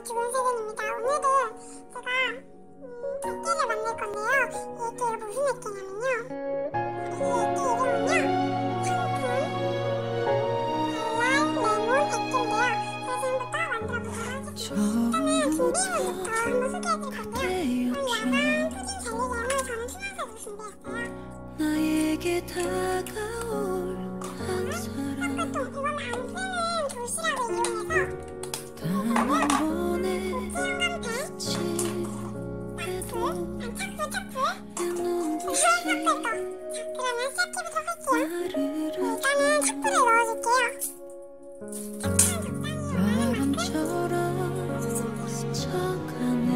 좋은 세상입니다. 오늘은 제가 액기를 만들 건데요. 이 액기가 무슨 액기냐면요. 이 액기 이름은요. 상큼, 달달, 레몬 액기인데요. 제가 지금부터 만들어보도록 하겠습니다. 일단은 준비물부터 한번 소개해드릴 건데요. 야광 토진 젤리잼을 저는 피망색으로 준비했어요. 나에게 다가올 한 사람 sap가통, 이건 안 쓰는 도시락을 이용해서 단 한 번의 수영감팩, 스치해도 차프, 내 눈빛이 섞을 거. 자, 그러면 시작해보도록 할게요. 나를 일단은 차프를 넣어줄게요. 차프는 적당히 원하는 만큼 바람처럼 스쳐가는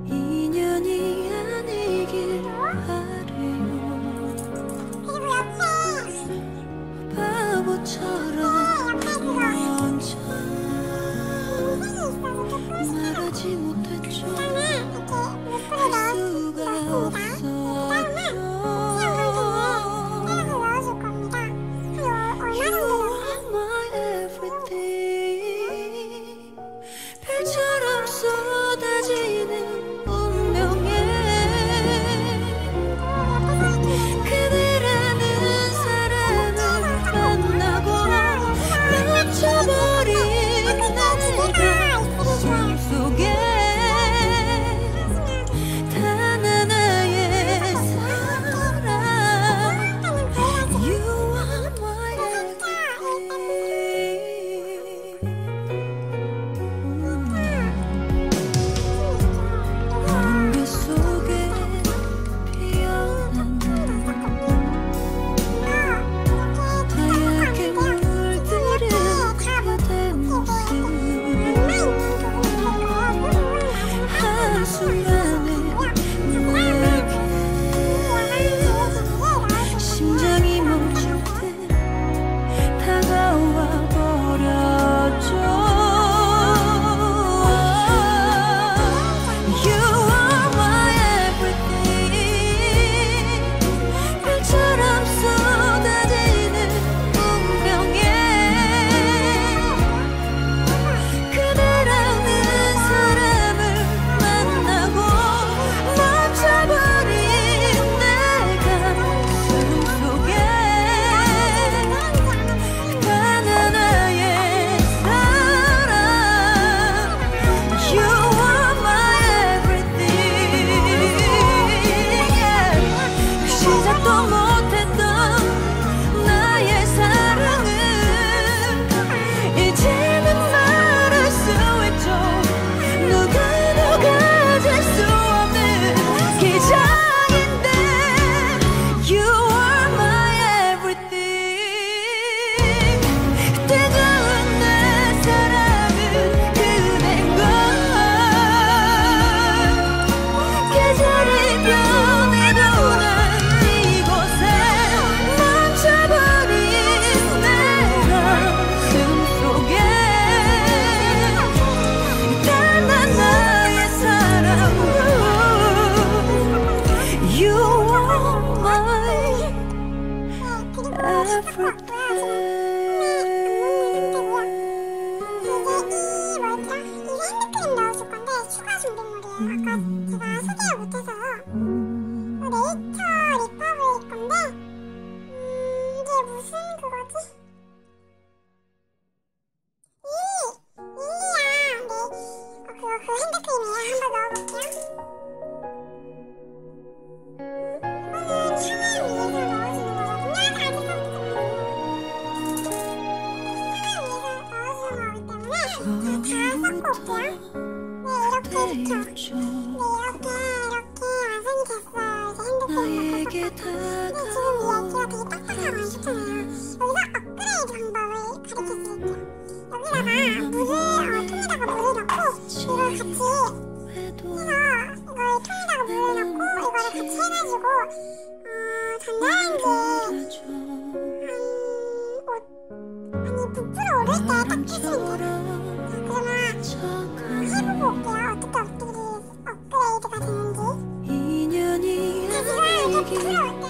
인연이 아니길 바래요. 그리고 옆에 바보처럼 혼자 흰색이 있어서 조금 말하지 못했죠. 일단은 이렇게 물풀을 수가 넣었습니다. 그 다음에 수영감팩을 넣어줄 겁니다. 한 얼마 정도 넣어요? My everything 별처럼 쏟아지는 운명에 그대라는 사람을 만나고 멈춰버린 내가 숨속에 단 하나의 사랑 You are my 공기 속에 피어나는 하얗게 물들은 그대 모습 한순간에 내게 심장이 멈출 때 다가와 버렸죠. You are my everything 별처럼 쏟아지는 운명에 그대라는 사람을 만나고 멈춰버린 내가 숨속에 단 하나의 사랑 You are my everything 시작도 못했던 나의 사랑은 이제는 말할 수 있죠. 누구도 가질 수 없는 기적인데 You are my everything 뜨거운 내 사랑은 그댄 걸 계절이 변해도 난 이곳에 멈춰버린 내가 숨속에 단 하나의 사랑으로 You are my 핸드크림 넣어줄 건데 추가 준비물이에요. 아까 제가 소개를 못해서 네이처 리퍼블릭 건데 이게 무슨 그거지? 릴리야. 네, 그 핸드크림이에요. 한번 넣어볼게요. 이거는 향을 위해서 넣어주는 거거든요. 다 넣어주는 거기 때문에 다 섞어 올게요. 네, 이렇게 됐죠. 이렇게 완성이 됐어요. 이제 핸드크림 넣고. 근데 지금 이 액기가 되게 딱딱하고 안 좋잖아요. 여기서 업그레이드 방법을 가르쳐드릴게요. 여기다가 통에다가 물을 넣고 이걸 같이 해서 이걸 통에다가 물을 넣고 이거를 같이 해가지고 전자레인지 아니 부풀어 오를 때 딱 끄시면 돼요. 그러면 해보고 올게요. 어떻게 업그레이드가 되는지. 인연이 지금 이렇게 부풀어 올 때